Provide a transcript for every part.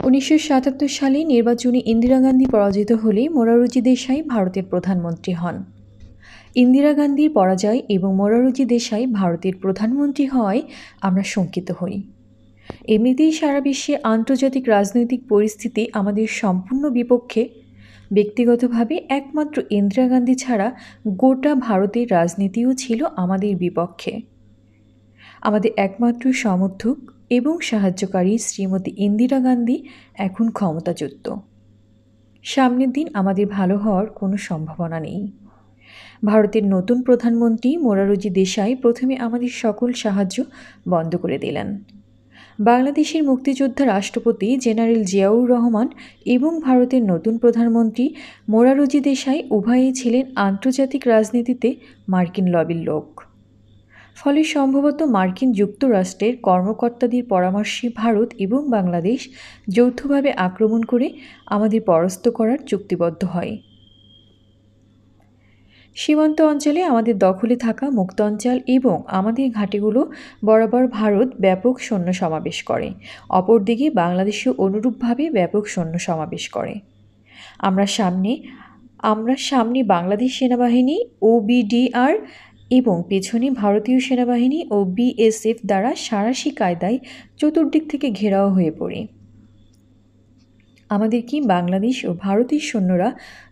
১৯৭৭ সালে নির্বাচনে ইন্দিরা গান্ধী পরাজিত হলে মোরারজি দেশাই ভারতের প্রধানমন্ত্রী হন। ইন্দিরা গান্ধীর পরাজয় এবং মোরারজি দেশাই ভারতের প্রধানমন্ত্রী হওয়ায় আমরা শঙ্কিত হই। এমনিতেই সারা বিশ্বে আন্তর্জাতিক রাজনৈতিক পরিস্থিতি আমাদের সম্পূর্ণ বিপক্ষে। ব্যক্তিগতভাবে একমাত্র ইন্দিরা গান্ধী ছাড়া গোটা ভারতের রাজনীতিও ছিল আমাদের বিপক্ষে। আমাদের একমাত্র সমর্থক এবং সাহায্যকারী শ্রীমতী ইন্দিরা গান্ধী এখন ক্ষমতাচ্যুত। সামনের দিন আমাদের ভালো হওয়ার কোনো সম্ভাবনা নেই। ভারতের নতুন প্রধানমন্ত্রী মোরারজি দেশাই প্রথমে আমাদের সকল সাহায্য বন্ধ করে দিলেন। বাংলাদেশের মুক্তিযোদ্ধা রাষ্ট্রপতি জেনারেল জিয়াউর রহমান এবং ভারতের নতুন প্রধানমন্ত্রী মোরারজি দেশাই উভয়েই ছিলেন আন্তর্জাতিক রাজনীতিতে মার্কিন লবির লোক। ফলে সম্ভবত মার্কিন যুক্তরাষ্ট্রের কর্মকর্তাদের পরামর্শে ভারত এবং বাংলাদেশ যৌথভাবে আক্রমণ করে আমাদের পরাস্ত করার চুক্তিবদ্ধ হয়। সীমান্ত অঞ্চলে আমাদের দখলে থাকা মুক্ত অঞ্চল এবং আমাদের ঘাঁটিগুলো বরাবর ভারত ব্যাপক সৈন্য সমাবেশ করে, অপরদিকে বাংলাদেশও অনুরূপভাবে ব্যাপক সৈন্য সমাবেশ করে। আমরা সামনে বাংলাদেশ সেনাবাহিনী OBDR এবং পেছনে ভারতীয় সেনাবাহিনী ও BSF দ্বারা সাঁড়াশি কায়দায় চতুর্দিক থেকে ঘেরাও হয়ে পড়ি। আমাদেরকে বাংলাদেশ ও ভারতের সৈন্যরা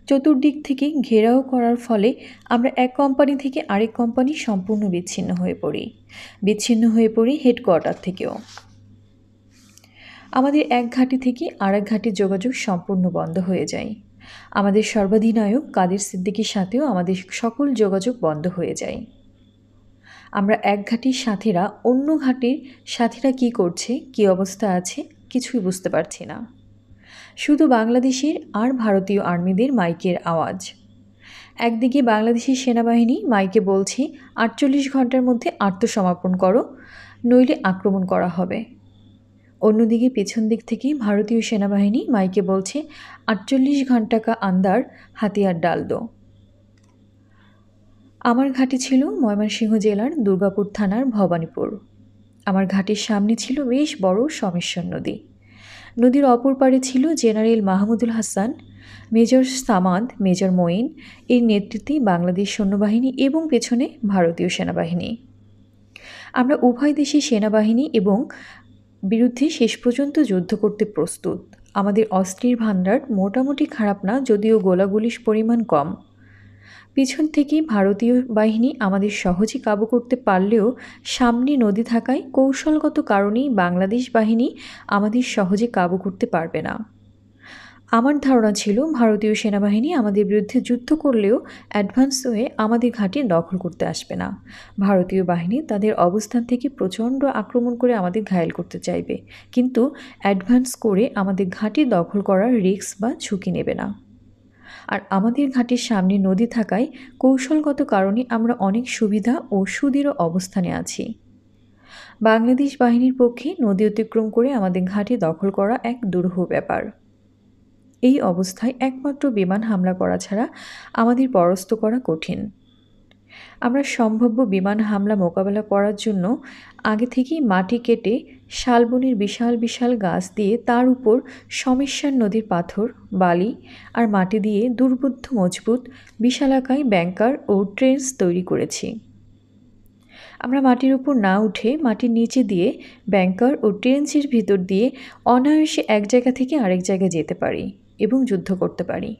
চতুর্দিক থেকে ঘেরাও করার ফলে আমরা এক কোম্পানি থেকে আরেক কোম্পানি সম্পূর্ণ বিচ্ছিন্ন হয়ে পড়ি হেডকোয়ার্টার থেকেও। আমাদের এক ঘাঁটি থেকে আরেক ঘাঁটির যোগাযোগ সম্পূর্ণ বন্ধ হয়ে যায়। আমাদের সর্বাধিনায়ক কাদের সিদ্দিকীর সাথেও আমাদের সকল যোগাযোগ বন্ধ হয়ে যায়। আমরা এক ঘাঁটির সাথীরা অন্য ঘাঁটির সাথীরা কী করছে, কী অবস্থা আছে, কিছুই বুঝতে পারছি না। শুধু বাংলাদেশের আর ভারতীয় আর্মিদের মাইকের আওয়াজ। একদিকে বাংলাদেশের সেনাবাহিনী মাইকে বলছে 48 ঘন্টার মধ্যে আত্মসমর্পণ করো, নইলে আক্রমণ করা হবে। অন্যদিকে পেছন দিক থেকে ভারতীয় সেনাবাহিনী মাইকে বলছে 48 ঘন্টা কা আন্দার হাতিয়ার ডাল দো। আমার ঘাঁটি ছিল ময়মনসিংহ জেলার দুর্গাপুর থানার ভবানীপুর। আমার ঘাঁটির সামনে ছিল বেশ বড় সমেশ্বর নদী। নদীর অপর পাড়ে ছিল general Mahmudul Hasan, major Samad, major Moin এর নেতৃত্বে বাংলাদেশ সৈন্যবাহিনী এবং পেছনে ভারতীয় সেনাবাহিনী। আমরা উভয় দেশের সেনাবাহিনী এবং বিরুদ্ধে শেষ পর্যন্ত যুদ্ধ করতে প্রস্তুত। আমাদের অস্ত্রের ভাণ্ডার মোটামুটি খারাপ না, যদিও গোলাগুলির পরিমাণ কম। পিছন থেকে ভারতীয় বাহিনী আমাদের সহজে কাবু করতে পারলেও সামনে নদী থাকায় কৌশলগত কারণেই বাংলাদেশ বাহিনী আমাদের সহজে কাবু করতে পারবে না। আমার ধারণা ছিল ভারতীয় সেনাবাহিনী আমাদের বিরুদ্ধে যুদ্ধ করলেও অ্যাডভান্স হয়ে আমাদের ঘাঁটি দখল করতে আসবে না। ভারতীয় বাহিনী তাদের অবস্থান থেকে প্রচণ্ড আক্রমণ করে আমাদের ঘায়েল করতে চাইবে, কিন্তু অ্যাডভান্স করে আমাদের ঘাঁটি দখল করার রিস্ক বা ঝুঁকি নেবে না। আর আমাদের ঘাঁটির সামনে নদী থাকায় কৌশলগত কারণে আমরা অনেক সুবিধা ও সুদৃঢ় অবস্থানে আছি। বাংলাদেশ বাহিনীর পক্ষে নদী অতিক্রম করে আমাদের ঘাঁটি দখল করা এক দুরূহ ব্যাপার। এই অবস্থায় একমাত্র বিমান হামলা করা ছাড়া আমাদের পরাস্ত করা কঠিন। আমরা সম্ভাব্য বিমান হামলা মোকাবেলা করার জন্য আগে থেকেই মাটি কেটে শালবনের বিশাল বিশাল গাছ দিয়ে তার উপর সমেশ্বর নদীর পাথর, বালি আর মাটি দিয়ে দুর্বোধ্য মজবুত বিশালাকায় ব্যাংকার ও ট্রেন্চ তৈরি করেছি। আমরা মাটির উপর না উঠে মাটির নিচে দিয়ে ব্যাংকার ও ট্রেন্চের ভিতর দিয়ে অনায়াসে এক জায়গা থেকে আরেক জায়গায় যেতে পারি এবং যুদ্ধ করতে পারি।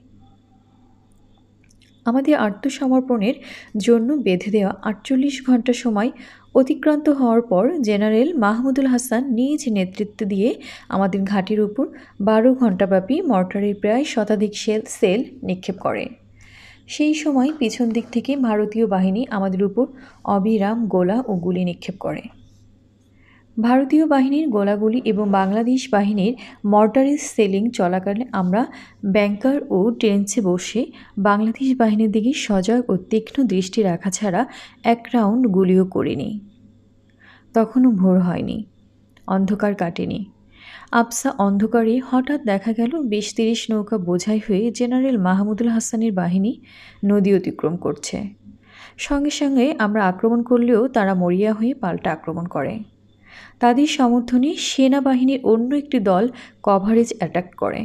আমাদের আত্মসমর্পণের জন্য বেঁধে দেওয়া 48 ঘন্টা সময় অতিক্রান্ত হওয়ার পর জেনারেল মাহমুদুল হাসান নিজ নেতৃত্ব দিয়ে আমাদের ঘাঁটির উপর 12 ঘণ্টাব্যাপী মর্টারের প্রায় শতাধিক সেল নিক্ষেপ করে। সেই সময় পিছন দিক থেকে ভারতীয় বাহিনী আমাদের উপর অবিরাম গোলা ও গুলি নিক্ষেপ করে। ভারতীয় বাহিনীর গোলাগুলি এবং বাংলাদেশ বাহিনীর মর্টারের সেলিং চলাকালে আমরা ব্যাংকার ও ট্রেঞ্চে বসে বাংলাদেশ বাহিনীর দিকে সজাগ ও তীক্ষ্ণ দৃষ্টি রাখা ছাড়া এক রাউন্ড গুলিও করিনি। তখনও ভোর হয়নি, অন্ধকার কাটেনি। আবসা অন্ধকারে হঠাৎ দেখা গেল 20-30 নৌকা বোঝাই হয়ে জেনারেল মাহমুদুল হাসানের বাহিনী নদী অতিক্রম করছে। সঙ্গে সঙ্গে আমরা আক্রমণ করলেও তারা মরিয়া হয়ে পাল্টা আক্রমণ করে। তাদের সমর্থনে সেনাবাহিনীর অন্য একটি দল কভারেজ অ্যাটাক করে।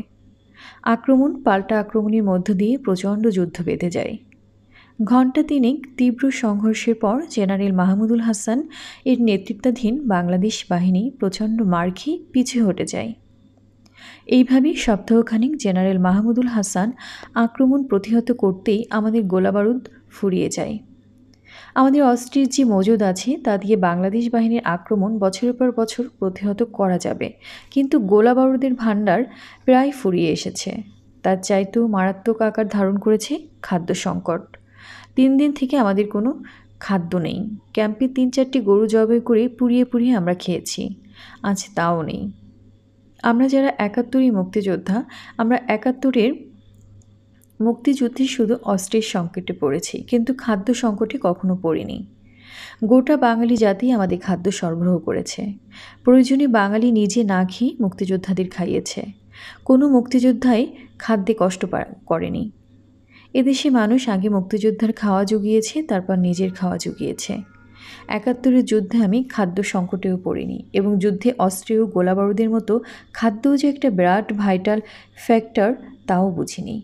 আক্রমণ পাল্টা আক্রমণের মধ্য দিয়ে প্রচণ্ড যুদ্ধ বেঁধে যায়। ঘণ্টা তিনেক তীব্র সংঘর্ষের পর জেনারেল মাহমুদুল হাসান এর নেতৃত্বাধীন বাংলাদেশ বাহিনী প্রচণ্ড মার খেয়ে পিছু হটে যায়। এইভাবেই সপ্তাহখানেক জেনারেল মাহমুদুল হাসান আক্রমণ প্রতিহত করতেই আমাদের গোলাবারুদ ফুরিয়ে যায়। আমাদের অস্ত্রের যে মজুদ আছে তা দিয়ে বাংলাদেশ বাহিনীর আক্রমণ বছরের পর বছর প্রতিহত করা যাবে, কিন্তু গোলাবারুদের ভাণ্ডার প্রায় ফুরিয়ে এসেছে। তার চাইতেও মারাত্মক আকার ধারণ করেছে খাদ্য সংকট। 3 দিন থেকে আমাদের কোনো খাদ্য নেই। ক্যাম্পে 3-4টি গরু জবাই করে পুড়িয়ে পুড়িয়ে আমরা খেয়েছি, আজ তাও নেই। আমরা যারা 71 মুক্তিযোদ্ধা, আমরা 71-এর মুক্তিযুদ্ধে শুধু অস্ত্রের সংকটে পড়েছি, কিন্তু খাদ্য সংকটে কখনো পড়িনি। গোটা বাঙালি জাতি আমাদের খাদ্য সরবরাহ করেছে। প্রয়োজনে বাঙালি নিজে না খেয়ে মুক্তিযোদ্ধাদের খাইয়েছে। কোনো মুক্তিযোদ্ধাই খাদ্যে কষ্ট করেনি। এদেশে মানুষ আগে মুক্তিযোদ্ধার খাওয়া জুগিয়েছে, তারপর নিজের খাওয়া জুগিয়েছে। 71-এর যুদ্ধে আমি খাদ্য সংকটেও পড়িনি, এবং যুদ্ধে অস্ত্র ও গোলাবারুদের মতো খাদ্যও যে একটা বিরাট ভাইটাল ফ্যাক্টর তাও বুঝিনি।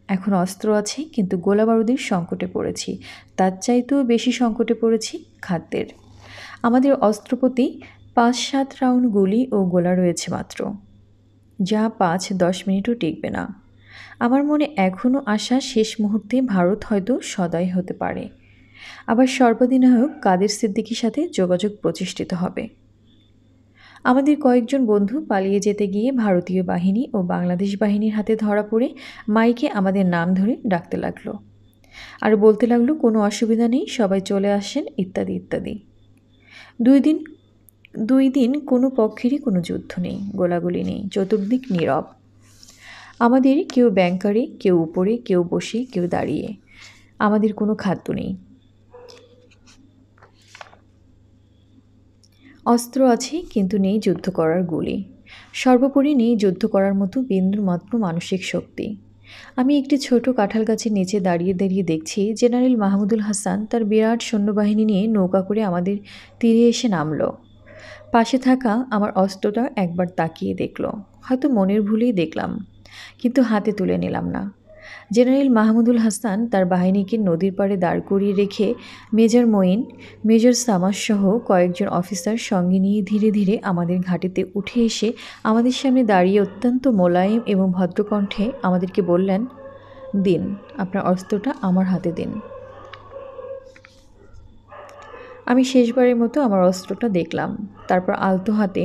এখন অস্ত্র আছে, কিন্তু গোলাবারুদের সংকটে পড়েছি। তার চাইতেও বেশি সংকটে পড়েছি খাদ্যের। আমাদের অস্ত্রপতি 5-7 রাউন্ড গুলি ও গোলা রয়েছে মাত্র, যা 5-10 মিনিটও টিকবে না। আমার মনে এখনও আশা শেষ মুহূর্তে ভারত হয়তো সদয় হতে পারে। আবার সর্বাধিনায়ক কাদের সিদ্দিকীর সাথে যোগাযোগ প্রতিষ্ঠিত হবে। আমাদের কয়েকজন বন্ধু পালিয়ে যেতে গিয়ে ভারতীয় বাহিনী ও বাংলাদেশ বাহিনীর হাতে ধরা পড়ে মাইকে আমাদের নাম ধরে ডাকতে লাগলো, আর বলতে লাগলো কোনো অসুবিধা নেই, সবাই চলে আসেন, ইত্যাদি ইত্যাদি। 2 দিন কোনো পক্ষেরই কোনো যুদ্ধ নেই, গোলাগুলি নেই, চতুর্দিক নীরব। আমাদের কেউ ব্যাংকারে, কেউ উপরে, কেউ বসে, কেউ দাঁড়িয়ে। আমাদের কোনো খাদ্য নেই। অস্ত্র আছে, কিন্তু নেই যুদ্ধ করার গুলি। সর্বোপরি নেই যুদ্ধ করার মতো বিন্দুমাত্র মানসিক শক্তি। আমি একটি ছোট কাঁঠাল গাছের নিচে দাঁড়িয়ে দাঁড়িয়ে দেখছি জেনারেল মাহমুদুল হাসান তার বিরাট সৈন্যবাহিনী নিয়ে নৌকা করে আমাদের তীরে এসে নামল। পাশে থাকা আমার অস্ত্রটা একবার তাকিয়ে দেখল, হয়তো মনের ভুলেই দেখলাম, কিন্তু হাতে তুলে নিলাম না। জেনারেল মাহমুদুল হাসান তার বাহিনীকে নদীর পাড়ে দাঁড় করিয়ে রেখে মেজর মঈন, মেজর সামাস সহ কয়েকজন অফিসার সঙ্গে নিয়ে ধীরে ধীরে আমাদের ঘাটিতে উঠে এসে আমাদের সামনে দাঁড়িয়ে অত্যন্ত মোলায়েম এবং ভদ্রকণ্ঠে আমাদেরকে বললেন, দিন, আপনার অস্ত্রটা আমার হাতে দিন। আমি শেষবারের মতো আমার অস্ত্রটা দেখলাম, তারপর আলতো হাতে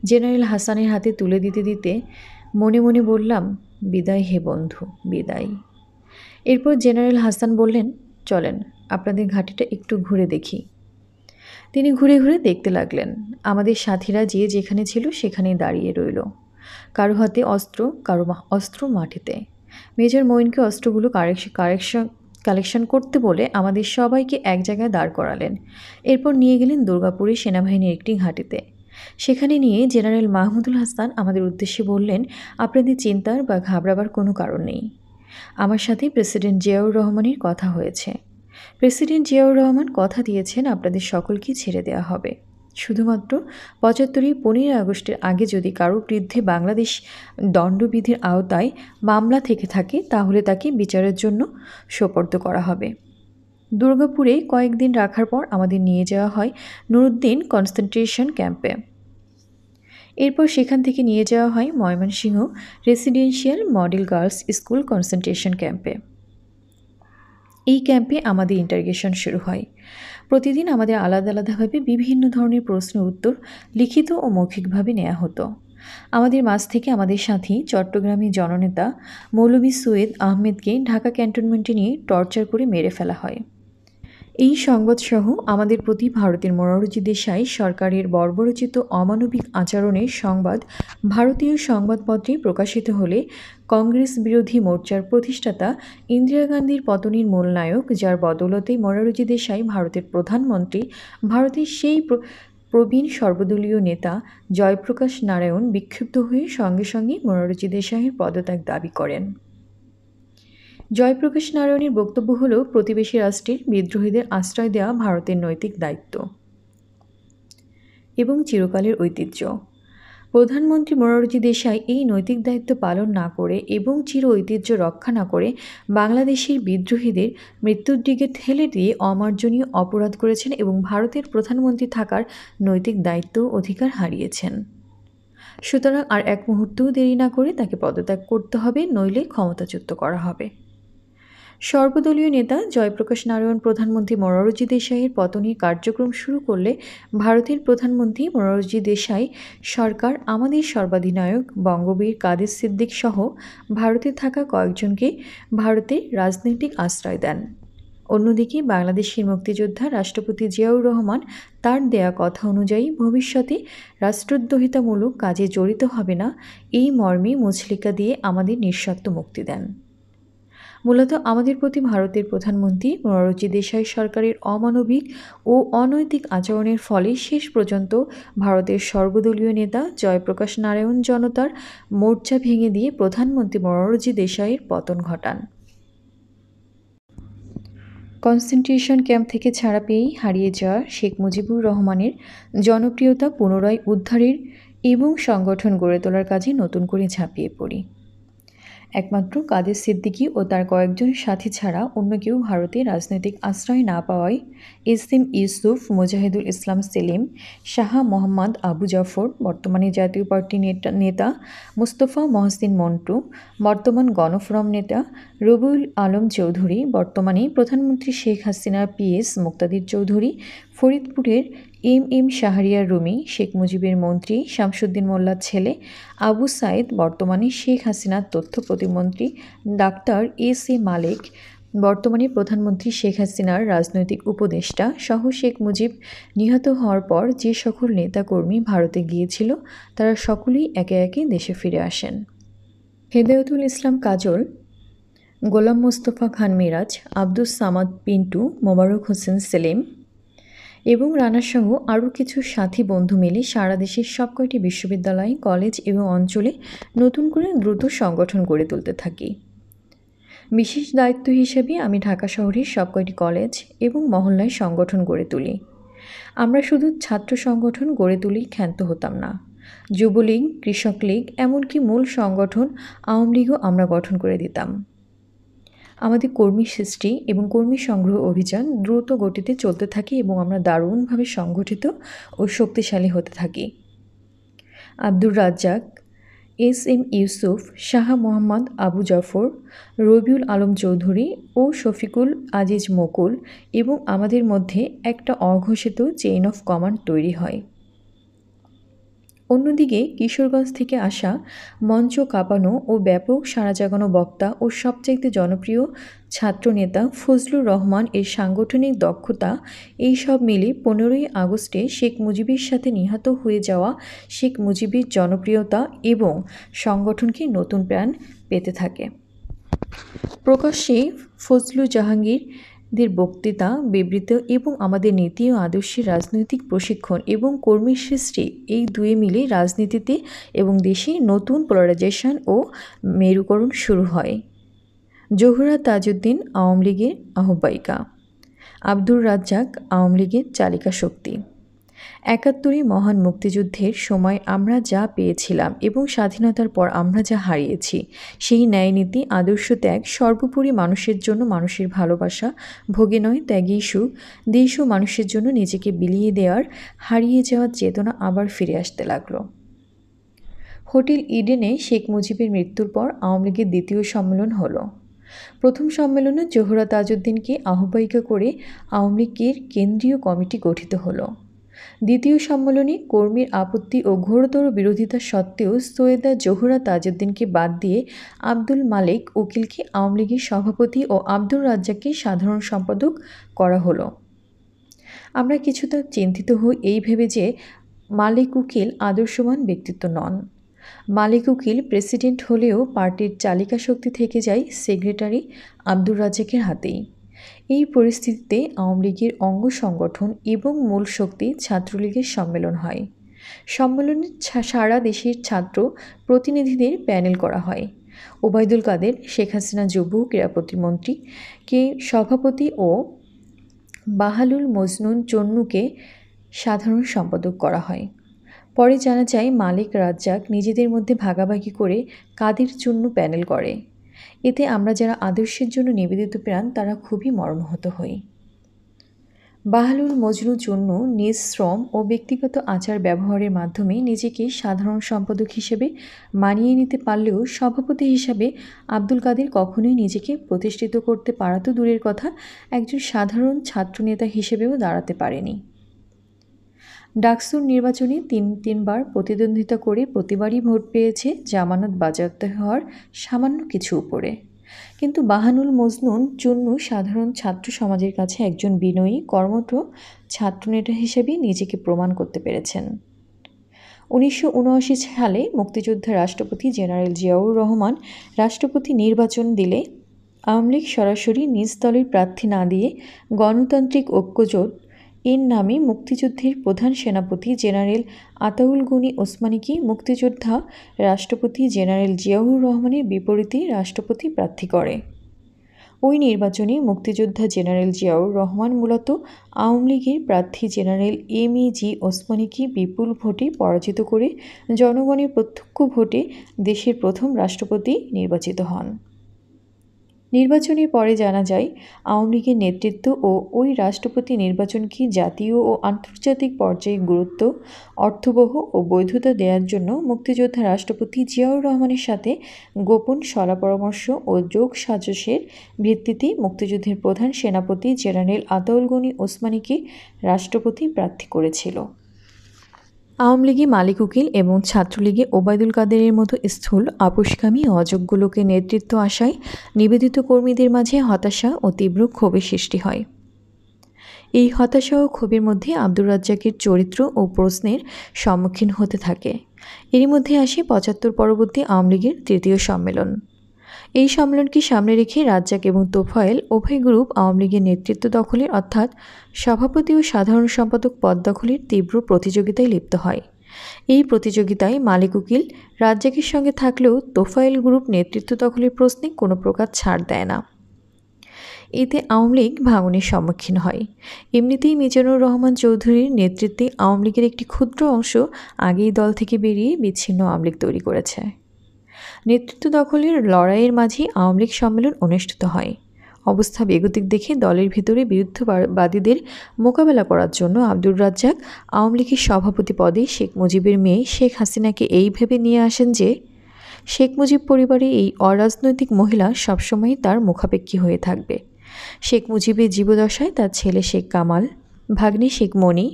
জেনারেল হাসানের হাতে তুলে দিতে দিতে মনে মনে বললাম, বিদায় হে বন্ধু, বিদায়। এরপর জেনারেল হাসান বললেন, চলেন আপনাদের ঘাঁটিটা একটু ঘুরে দেখি। তিনি ঘুরে ঘুরে দেখতে লাগলেন। আমাদের সাথীরা যে যেখানে ছিল সেখানেই দাঁড়িয়ে রইল, কারো হাতে অস্ত্র, কারো অস্ত্র মাটিতে। মেজর মঈনকে অস্ত্রগুলো কালেকশন করতে বলে আমাদের সবাইকে এক জায়গায় দাঁড় করালেন। এরপর নিয়ে গেলেন দুর্গাপুরে সেনাবাহিনীর একটি ঘাঁটিতে। সেখানে নিয়ে জেনারেল মাহমুদুল হাসান আমাদের উদ্দেশ্যে বললেন, আপনাদের চিন্তার বা ঘাবড়াবার কোনো কারণ নেই। আমার সাথে প্রেসিডেন্ট জিয়াউর রহমানের কথা হয়েছে। প্রেসিডেন্ট জিয়াউর রহমান কথা দিয়েছেন আপনাদের সকলকে ছেড়ে দেওয়া হবে। শুধুমাত্র 75 15 আগস্টের আগে যদি কারো বিরুদ্ধে বাংলাদেশ দণ্ডবিধির আওতায় মামলা থেকে থাকে তাহলে তাকে বিচারের জন্য সোপর্দ করা হবে। দুর্গাপুরে কয়েকদিন রাখার পর আমাদের নিয়ে যাওয়া হয় নুরুদ্দিন কনসেন্ট্রেশন ক্যাম্পে। এরপর সেখান থেকে নিয়ে যাওয়া হয় Mymensingh residential model girls school concentration ক্যাম্পে। এই ক্যাম্পে আমাদের ইন্টারোগেশন শুরু হয়। প্রতিদিন আমাদের আলাদা আলাদাভাবে বিভিন্ন ধরনের প্রশ্নের উত্তর লিখিত ও মৌখিকভাবে নেওয়া হতো। আমাদের মাঝ থেকে আমাদের সাথী চট্টগ্রামের জননেতা মৌলভী সৈয়দ আহমেদকে ঢাকা ক্যান্টনমেন্টে নিয়ে টর্চার করে মেরে ফেলা হয়। এই সংবাদসহ আমাদের প্রতি ভারতের মোরারজি দেশাই সরকারের বর্বরোচিত অমানবিক আচরণের সংবাদ ভারতীয় সংবাদপত্রে প্রকাশিত হলে কংগ্রেস বিরোধী মোর্চার প্রতিষ্ঠাতা ইন্দিরা গান্ধীর পতনের মূল নায়ক, যার বদৌলতে মোরারজি দেশাই ভারতের প্রধানমন্ত্রী, ভারতের সেই প্রবীণ সর্বদলীয় নেতা জয়প্রকাশ নারায়ণ বিক্ষুব্ধ হয়ে সঙ্গে সঙ্গে মোরারজি দেশাইয়ের পদত্যাগ দাবি করেন। জয়প্রকাশ নারায়ণের বক্তব্য হল, প্রতিবেশী রাষ্ট্রের বিদ্রোহীদের আশ্রয় দেওয়া ভারতের নৈতিক দায়িত্ব। এবং চিরকালের ঐতিহ্য। প্রধানমন্ত্রী মোরারজি দেশাই এই নৈতিক দায়িত্ব পালন না করে এবং চির ঐতিহ্য রক্ষা না করে বাংলাদেশের বিদ্রোহীদের মৃত্যুর দিকে ঠেলে দিয়ে অমার্জনীয় অপরাধ করেছেন এবং ভারতের প্রধানমন্ত্রী থাকার নৈতিক দায়িত্ব অধিকার হারিয়েছেন। সুতরাং আর এক মুহূর্তও দেরি না করে তাকে পদত্যাগ করতে হবে, নইলে ক্ষমতাচ্যুত করা হবে। সর্বদলীয় নেতা জয়প্রকাশ নারায়ণ প্রধানমন্ত্রী মোরারজি দেশাইয়ের পতনের কার্যক্রম শুরু করলে ভারতের প্রধানমন্ত্রী মোরারজি দেশাই সরকার আমাদের সর্বাধিনায়ক বঙ্গবীর কাদের সিদ্দিক সহ ভারতে থাকা কয়েকজনকে ভারতের রাজনৈতিক আশ্রয় দেন। অন্যদিকে বাংলাদেশের মুক্তিযোদ্ধা রাষ্ট্রপতি জিয়াউর রহমান তার দেয়া কথা অনুযায়ী ভবিষ্যতে রাষ্ট্রদ্রোহিতামূলক কাজে জড়িত হবে না, এই মর্মে মুচলেকা দিয়ে আমাদের নিঃশর্ত মুক্তি দেন। মূলত আমাদের প্রতি ভারতের প্রধানমন্ত্রী মোরারজি দেশাই সরকারের অমানবিক ও অনৈতিক আচরণের ফলে শেষ পর্যন্ত ভারতের সর্বদলীয় নেতা জয়প্রকাশ নারায়ণ জনতার মোর্চা ভেঙে দিয়ে প্রধানমন্ত্রী মোরারজি দেশাইয়ের পতন ঘটান। কনসেন্ট্রেশন ক্যাম্প থেকে ছাড়া পেয়েই হারিয়ে যাওয়া শেখ মুজিবুর রহমানের জনপ্রিয়তা পুনরায় উদ্ধারের এবং সংগঠন গড়ে তোলার কাজে নতুন করে ঝাঁপিয়ে পড়ি। একমাত্র কাদের সিদ্দিকী ও তার কয়েকজন সাথী ছাড়া অন্য কেউ ভারতে রাজনৈতিক আশ্রয় না পাওয়ায় এসএম ইউসুফ, মুজাহিদুল ইসলাম সেলিম, শাহ মোহাম্মদ আবু জাফর, বর্তমানে জাতীয় পার্টির নেতা মুস্তফা মহসিন মন্টু, বর্তমান গণফোরাম নেতা রবিউল আলম চৌধুরী, বর্তমানে প্রধানমন্ত্রী শেখ হাসিনার পিএস মুক্তাদির চৌধুরী, ফরিদপুরের এম শাহরিয়ার রুমি, শেখ মুজিবের মন্ত্রী শামসুদ্দিন মোল্লার ছেলে আবু সাইদ, বর্তমানে শেখ হাসিনার তথ্য প্রতিমন্ত্রী ডাক্তার এস.এ. মালেক, বর্তমানে প্রধানমন্ত্রী শেখ হাসিনার রাজনৈতিক উপদেষ্টা সহ শেখ মুজিব নিহত হওয়ার পর যে সকল নেতাকর্মী ভারতে গিয়েছিল তারা সকলেই একে একে দেশে ফিরে আসেন। হেদায়েতুল ইসলাম কাজল, গোলাম মোস্তফা খান মিরাজ, আব্দুস সামাদ পিন্টু, মোবারক হোসেন সেলিম এবং রানাসহ আরও কিছু সাথী বন্ধু মিলে সারা দেশের সব কয়টি বিশ্ববিদ্যালয়, কলেজ এবং অঞ্চলে নতুন করে দ্রুত সংগঠন গড়ে তুলতে থাকি। বিশেষ দায়িত্ব হিসেবে আমি ঢাকা শহরের সব কয়টি কলেজ এবং মহল্লায় সংগঠন গড়ে তুলি। আমরা শুধু ছাত্র সংগঠন গড়ে তুলেই ক্ষান্ত হতাম না, যুবলীগ, কৃষক লীগ, এমনকি মূল সংগঠন আওয়ামী লীগও আমরা গঠন করে দিতাম। আমাদের কর্মী সৃষ্টি এবং কর্মী সংগ্রহ অভিযান দ্রুত গতিতে চলতে থাকে এবং আমরা দারুণভাবে সংগঠিত ও শক্তিশালী হতে থাকি। আব্দুর রাজ্জাক, এস.এম. ইউসুফ, শাহ মোহাম্মদ আবু জাফর, রবিউল আলম চৌধুরী ও শফিকুল আজিজ মুকুল এবং আমাদের মধ্যে একটা অঘোষিত চেইন অফ কমান্ড তৈরি হয়। অন্যদিকে কিশোরগঞ্জ থেকে আসা মঞ্চ কাঁপানো ও ব্যাপক সাড়া জাগানো বক্তা ও সবচাইতে জনপ্রিয় ছাত্রনেতা ফজলুর রহমান এর সাংগঠনিক দক্ষতা, এই সব মিলে 15ই আগস্টে শেখ মুজিবের সাথে নিহত হয়ে যাওয়া শেখ মুজিবের জনপ্রিয়তা এবং সংগঠনকে নতুন প্রাণ পেতে থাকে। প্রকাশ্যে ফজলু জাহাঙ্গীরদের বক্তৃতা, বিবৃতি এবং আমাদের নীতি ও আদর্শের রাজনৈতিক প্রশিক্ষণ এবং কর্মী সৃষ্টি, এই দুয়ে মিলে রাজনীতিতে এবং দেশে নতুন পোলারাইজেশন ও মেরুকরণ শুরু হয়। জোহরা তাজউদ্দিন আওয়ামী লীগের আহ্বায়িকা, আব্দুর রাজ্জাক আওয়ামী লীগের চালিকা শক্তি। ৭১ মহান মুক্তিযুদ্ধের সময় আমরা যা পেয়েছিলাম এবং স্বাধীনতার পর আমরা যা হারিয়েছি, সেই ন্যায়নীতি, আদর্শ ত্যাগ, সর্বোপরি মানুষের জন্য মানুষের ভালোবাসা, ভোগে নয় ত্যাগেই সুখ, দেশ ও মানুষের জন্য নিজেকে বিলিয়ে দেওয়ার হারিয়ে যাওয়ার চেতনা আবার ফিরে আসতে লাগলো। হোটেল ইডেনে শেখ মুজিবের মৃত্যুর পর আওয়ামী লীগের দ্বিতীয় সম্মেলন হলো। প্রথম সম্মেলনে জোহরা তাজউদ্দিনকে আহ্বায়িকা করে আওয়ামী লীগের কেন্দ্রীয় কমিটি গঠিত হলো। দ্বিতীয় সম্মেলনে কর্মীর আপত্তি ও ঘোরতর বিরোধিতা সত্ত্বেও সৈয়দা জোহরা তাজউদ্দিনকে বাদ দিয়ে আব্দুল মালেক উকিলকে আওয়ামী লীগের সভাপতি ও আব্দুর রাজ্জাককে সাধারণ সম্পাদক করা হলো। আমরা কিছুটা চিন্তিত হই এই ভেবে যে মালেক উকিল আদর্শবান ব্যক্তিত্ব নন। মালেক উকিল প্রেসিডেন্ট হলেও পার্টির চালিকা শক্তি থেকে যায় সেক্রেটারি আব্দুর রাজ্জাকের হাতেই। এই পরিস্থিতিতে আওয়ামী লীগের অঙ্গ সংগঠন এবং মূল শক্তি ছাত্রলীগের সম্মেলন হয়। সম্মেলনে সারা দেশের ছাত্র প্রতিনিধিদের প্যানেল করা হয়। ওবায়দুল কাদের, শেখ হাসিনা যুব ক্রীড়া প্রতিমন্ত্রীকে সভাপতি ও বাহালুল মজনুন চন্নুকে সাধারণ সম্পাদক করা হয়। পরে জানা যায় মালিক রাজ্জাক নিজেদের মধ্যে ভাগাভাগি করে কাদের জন্য প্যানেল করে। এতে আমরা যারা আদর্শের জন্য নিবেদিত প্রাণ তারা খুবই মর্মাহত হই। বাহলুল মজনুর জন্য নিজ শ্রম ও ব্যক্তিগত আচার ব্যবহারের মাধ্যমে নিজেকে সাধারণ সম্পাদক হিসেবে মানিয়ে নিতে পারলেও সভাপতি হিসাবে আব্দুল কাদের কখনোই নিজেকে প্রতিষ্ঠিত করতে পারা তো দূরের কথা, একজন সাধারণ ছাত্রনেতা হিসেবেও দাঁড়াতে পারেনি। ডাকসুর নির্বাচনে তিনবার প্রতিদ্বন্দ্বিতা করে প্রতিবারই ভোট পেয়েছে জামানত বাজেয়াপ্ত হওয়ার সামান্য কিছু উপরে। কিন্তু বাহানুল মজনুন জন্য সাধারণ ছাত্র সমাজের কাছে একজন বিনয়ী কর্মঠ ছাত্রনেতা হিসেবে নিজেকে প্রমাণ করতে পেরেছেন। 1979 সালে মুক্তিযোদ্ধা রাষ্ট্রপতি জেনারেল জিয়াউর রহমান রাষ্ট্রপতি নির্বাচন দিলে আওয়ামী লীগ সরাসরি নিজ দলের প্রার্থী না দিয়ে গণতান্ত্রিক ঐক্যজোট এর নামে মুক্তিযুদ্ধের প্রধান সেনাপতি জেনারেল আতাউল গনি ওসমানীকে মুক্তিযোদ্ধা রাষ্ট্রপতি জেনারেল জিয়াউর রহমানের বিপরীতে রাষ্ট্রপতি প্রার্থী করে। ওই নির্বাচনে মুক্তিযোদ্ধা জেনারেল জিয়াউর রহমান মূলত আওয়ামী লীগের প্রার্থী জেনারেল এম.এ.জি. ওসমানীকে বিপুল ভোটে পরাজিত করে জনগণের প্রত্যক্ষ ভোটে দেশের প্রথম রাষ্ট্রপতি নির্বাচিত হন। নির্বাচনের পরে জানা যায় আওয়ামী লীগের নেতৃত্ব ও ওই রাষ্ট্রপতি নির্বাচনকে জাতীয় ও আন্তর্জাতিক পর্যায়ে গুরুত্ব, অর্থবহ ও বৈধতা দেওয়ার জন্য মুক্তিযোদ্ধা রাষ্ট্রপতি জিয়াউর রহমানের সাথে গোপন শলা-পরামর্শ ও যোগসাজশের ভিত্তিতে মুক্তিযুদ্ধের প্রধান সেনাপতি জেনারেল আতাউল গনি ওসমানীকে রাষ্ট্রপতি প্রার্থী করেছিল। আওয়ামী লীগে মালিক উকিল এবং ছাত্রলীগে ওবায়দুল কাদেরের মতো স্থূল আপোষকামী অযোগ্য লোকের নেতৃত্ব আশায় নিবেদিত কর্মীদের মাঝে হতাশা ও তীব্র ক্ষোভের সৃষ্টি হয়। এই হতাশা ও ক্ষোভের মধ্যে আব্দুর রাজ্জাকের চরিত্র ও প্রশ্নের সম্মুখীন হতে থাকে। এরই মধ্যে আসে ৭৫ পরবর্তী আওয়ামী লীগের তৃতীয় সম্মেলন। এই সম্মেলনকে সামনে রেখে রাজ্জাক এবং তোফায়েল উভয় গ্রুপ আওয়ামী লীগের নেতৃত্ব দখলের অর্থাৎ সভাপতি ও সাধারণ সম্পাদক পদ দখলের তীব্র প্রতিযোগিতায় লিপ্ত হয়। এই প্রতিযোগিতায় মালিক উকিল রাজ্জাকের সঙ্গে থাকলেও তোফায়েল গ্রুপ নেতৃত্ব দখলের প্রশ্নে কোনো প্রকার ছাড় দেয় না। এতে আওয়ামী লীগ ভাঙনের সম্মুখীন হয়। এমনিতেই মিজানুর রহমান চৌধুরীর নেতৃত্বে আওয়ামী লীগের একটি ক্ষুদ্র অংশ আগেই দল থেকে বেরিয়ে বিচ্ছিন্ন আওয়ামী লীগ তৈরি করেছে। নেতৃত্ব দখলের লড়াইয়ের মাঝে আওয়ামী লীগ সম্মেলন অনুষ্ঠিত হয়। অবস্থা বেগতিক দেখে দলের ভিতরে বিরুদ্ধবাদীদের মোকাবেলা করার জন্য আব্দুর রাজ্জাক আওয়ামী লীগের সভাপতি পদে শেখ মুজিবের মেয়ে শেখ হাসিনাকে এই ভেবে নিয়ে আসেন যে শেখ মুজিব পরিবারে এই অরাজনৈতিক মহিলা সবসময় তার মুখাপেক্ষী হয়ে থাকবে। শেখ মুজিবের জীবদশায় তার ছেলে শেখ কামাল, ভাগ্নে শেখ মনি,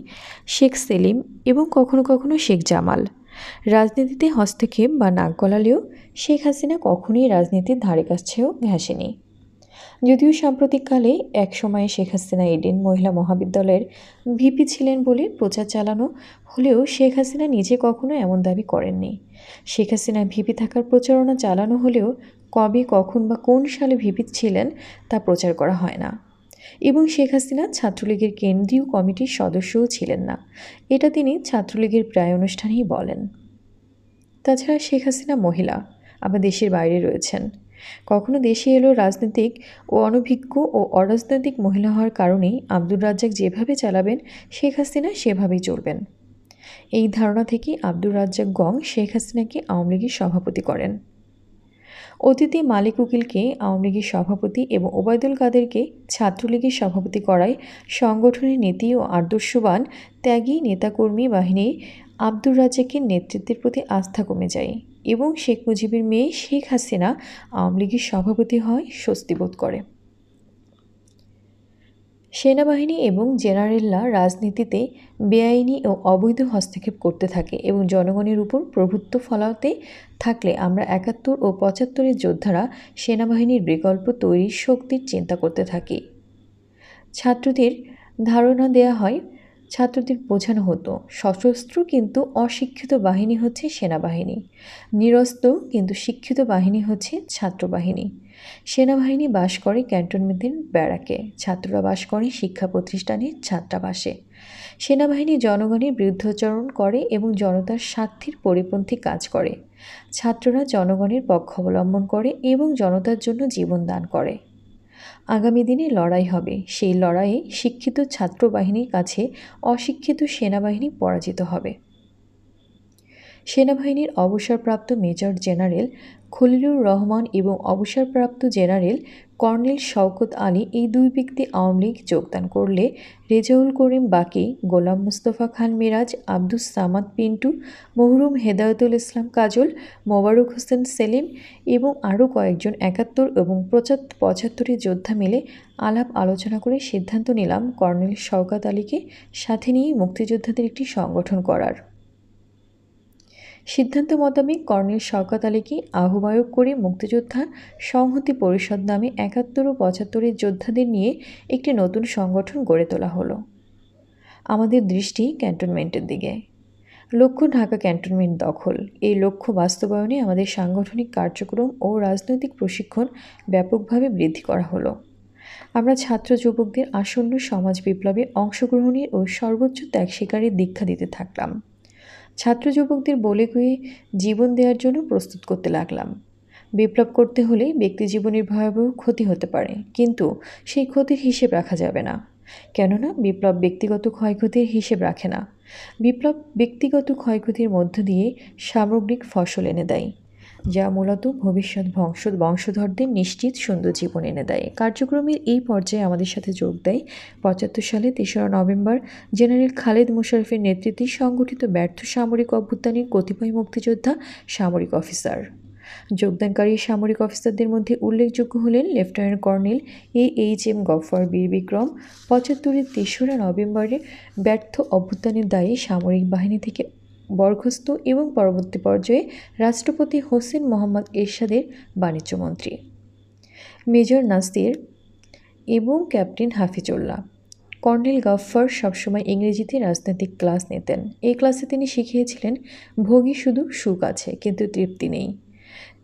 শেখ সেলিম এবং কখনো কখনো শেখ জামাল রাজনীতিতে হস্তক্ষেপ বা নাক গলালেও শেখ হাসিনা কখনোই রাজনীতির ধারে কাছেও ঘেঁষেনি। যদিও সাম্প্রতিককালে এক সময়ে শেখ হাসিনা এডেন মহিলা মহাবিদ্যালয়ের ভিপি ছিলেন বলে প্রচার চালানো হলেও শেখ হাসিনা নিজে কখনো এমন দাবি করেননি। শেখ হাসিনা ভিপি থাকার প্রচারণা চালানো হলেও কবে, কখন বা কোন সালে ভিপি ছিলেন তা প্রচার করা হয় না। এবং শেখ হাসিনা ছাত্রলীগের কেন্দ্রীয় কমিটির সদস্যও ছিলেন না, এটা তিনি ছাত্রলীগের প্রায় অনুষ্ঠানেই বলেন। তাছাড়া শেখ হাসিনা মহিলা, আবার দেশের বাইরে রয়েছেন। কখনো দেশে এলো রাজনৈতিক ও অনভিজ্ঞ ও অরাজনৈতিক মহিলা হওয়ার কারণেই আব্দুর রাজ্জাক যেভাবে চালাবেন শেখ হাসিনা সেভাবেই চলবেন। এই ধারণা থেকে আব্দুর রাজ্জাক গং শেখ হাসিনাকে আওয়ামী লীগের সভাপতি করেন। অতীতে মালিক উকিলকে আওয়ামী লীগের সভাপতি এবং ওবায়দুল কাদেরকে ছাত্রলীগের সভাপতি করায় সংগঠনের নীতি ও আদর্শবান ত্যাগী নেতাকর্মী বাহিনী আব্দুর রাজ্জাকের নেতৃত্বের প্রতি আস্থা কমে যায় এবং শেখ মুজিবের মেয়ে শেখ হাসিনা আওয়ামী লীগের সভাপতি হয় স্বস্তি বোধ করে। সেনাবাহিনী এবং জেনারেলরা রাজনীতিতে বেআইনি ও অবৈধ হস্তক্ষেপ করতে থাকে এবং জনগণের উপর প্রভুত্ব ফলাতে থাকলে আমরা ৭১ ও ৭৫-এর যোদ্ধারা সেনাবাহিনীর বিকল্প তৈরির শক্তির চিন্তা করতে থাকি। ছাত্রদের ধারণা দেয়া হয়, ছাত্রদের বোঝানো হতো সশস্ত্র কিন্তু অশিক্ষিত বাহিনী হচ্ছে সেনাবাহিনী, নিরস্ত্র কিন্তু শিক্ষিত বাহিনী হচ্ছে ছাত্রবাহিনী। সেনাবাহিনী বাস করে ক্যান্টনমেন্টের ব্যারাকে, ছাত্ররা বাস করে শিক্ষা প্রতিষ্ঠানের ছাত্রাবাসে। সেনাবাহিনী জনগণের বিরুদ্ধাচরণ করে এবং জনতার স্বার্থের পরিপন্থী কাজ করে। ছাত্ররা জনগণের পক্ষ অবলম্বন করে এবং জনতার জন্য জীবন দান করে। আগামী দিনে লড়াই হবে, সেই লড়াইয়ে শিক্ষিত ছাত্র বাহিনীর কাছে অশিক্ষিত সেনাবাহিনী পরাজিত হবে। সেনাবাহিনীর অবসরপ্রাপ্ত মেজর জেনারেল খলিলুর রহমান এবং অবসরপ্রাপ্ত জেনারেল কর্নেল শওকত আলী এই দুই ব্যক্তি আওয়ামী লীগ যোগদান করলে রেজাউল করিম বাকি, গোলাম মুস্তফা খান মিরাজ, আব্দুস সামাদ পিন্টু, মহরুম হেদায়েতুল ইসলাম কাজল, মোবারক হোসেন সেলিম এবং আরও কয়েকজন ৭১ এবং ৭৫ যোদ্ধা মিলে আলাপ আলোচনা করে সিদ্ধান্ত নিলাম কর্নেল শওকত আলীকে সাথে নিয়ে মুক্তিযোদ্ধাদের একটি সংগঠন করার। সিদ্ধান্ত মোতাবেক কর্নেল শওকত আলীকে আহ্বায়ক করে মুক্তিযোদ্ধা সংহতি পরিষদ নামে ৭১ ও ৭৫ যোদ্ধাদের নিয়ে একটি নতুন সংগঠন গড়ে তোলা হলো। আমাদের দৃষ্টি ক্যান্টনমেন্টের দিকে। লক্ষ্য ঢাকা ক্যান্টনমেন্ট দখল। এই লক্ষ্য বাস্তবায়নে আমাদের সাংগঠনিক কার্যক্রম ও রাজনৈতিক প্রশিক্ষণ ব্যাপকভাবে বৃদ্ধি করা হলো। আমরা ছাত্র যুবকদের আসন্ন সমাজ বিপ্লবে অংশগ্রহণের ও সর্বোচ্চ ত্যাগ স্বীকারের দীক্ষা দিতে থাকলাম। ছাত্র যুবকদের বলে কয়ে জীবন দেওয়ার জন্য প্রস্তুত করতে লাগলাম। বিপ্লব করতে হলে ব্যক্তি জীবনের ভয়াবহ ক্ষতি হতে পারে, কিন্তু সেই ক্ষতির হিসেব রাখা যাবে না। কেননা বিপ্লব ব্যক্তিগত ক্ষয়ক্ষতির হিসেব রাখে না। বিপ্লব ব্যক্তিগত ক্ষয়ক্ষতির মধ্য দিয়ে সামগ্রিক ফসল এনে দেয়, যা মূলত ভবিষ্যৎ বংশধরদের নিশ্চিত সুন্দর জীবন এনে দেয়। কার্যক্রমের এই পর্যায়ে আমাদের সাথে যোগ দেয় ৭৫ সালে ৩রা নভেম্বর জেনারেল খালেদ মোশাররফের নেতৃত্বে সংগঠিত ব্যর্থ সামরিক অভ্যুত্থানের কতিপয় মুক্তিযোদ্ধা সামরিক অফিসার। যোগদানকারী সামরিক অফিসারদের মধ্যে উল্লেখযোগ্য হলেন লেফটেন্যান্ট কর্নেল AHM গফফর বীর বিক্রম। ৭৫-এর ৩রা নভেম্বরে ব্যর্থ অভ্যুত্থানের দায়ে সামরিক বাহিনী থেকে বরখাস্ত এবং পরবর্তী পর্যায়ে রাষ্ট্রপতি হোসেন মোহাম্মদ এরশাদের বাণিজ্যমন্ত্রী মেজর নাসির এবং ক্যাপ্টেন হাফিজুল্লাহ। কর্নেল গফফর সবসময় ইংরেজিতে রাজনৈতিক ক্লাস নিতেন। এই ক্লাসে তিনি শিখিয়েছিলেন, ভোগী শুধু সুখ আছে, কিন্তু তৃপ্তি নেই।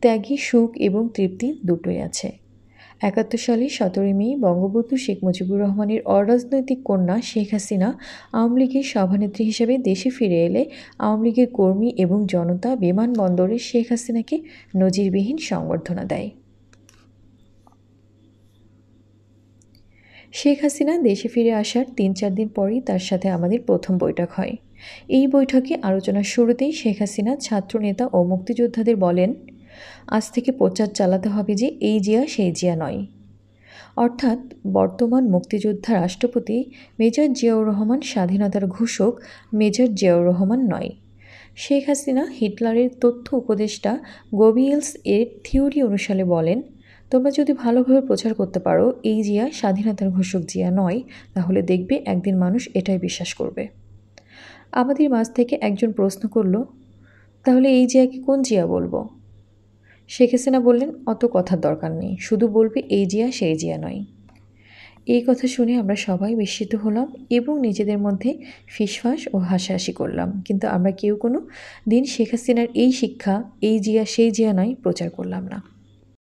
ত্যাগী সুখ এবং তৃপ্তি দুটোই আছে। ৭১ সালে ১৭ মে বঙ্গবন্ধু শেখ মুজিবুর রহমানের অরাজনৈতিক কন্যা শেখ হাসিনা আওয়ামী লীগের সভানেত্রী হিসেবে দেশে ফিরে এলে আওয়ামী লীগের কর্মী এবং জনতা বিমানবন্দরে শেখ হাসিনাকে নজিরবিহীন সংবর্ধনা দেয়। শেখ হাসিনা দেশে ফিরে আসার ৩-৪ দিন পরই তার সাথে আমাদের প্রথম বৈঠক হয়। এই বৈঠকে আলোচনার শুরুতেই শেখ হাসিনা ছাত্রনেতা ও মুক্তিযোদ্ধাদের বলেন, আজ থেকে প্রচার চালাতে হবে যে এই জিয়া সেই জিয়া নয়। অর্থাৎ বর্তমান মুক্তিযোদ্ধা রাষ্ট্রপতি মেজর জিয়াউর রহমান স্বাধীনতার ঘোষক মেজর জিয়াউর রহমান নয়। শেখ হাসিনা হিটলারের তথ্য উপদেষ্টা গোবিয়েলস এর থিওরি অনুসারে বলেন, তোমরা যদি ভালোভাবে প্রচার করতে পারো এই জিয়া স্বাধীনতার ঘোষক জিয়া নয়, তাহলে দেখবে একদিন মানুষ এটাই বিশ্বাস করবে। আমাদের মাঝ থেকে একজন প্রশ্ন করল, তাহলে এই জিয়াকে কোন জিয়া বলবো? শেখ হাসিনা বললেন, অত কথার দরকার নেই, শুধু বলবে এই জিয়া সেই জিয়া নয়। এই কথা শুনে আমরা সবাই বিস্মিত হলাম এবং নিজেদের মধ্যে ফিসফাস ও হাসাহাসি করলাম, কিন্তু আমরা কেউ কোনো দিন শেখ হাসিনার এই শিক্ষা এই জিয়া সেই জিয়া নয় প্রচার করলাম না।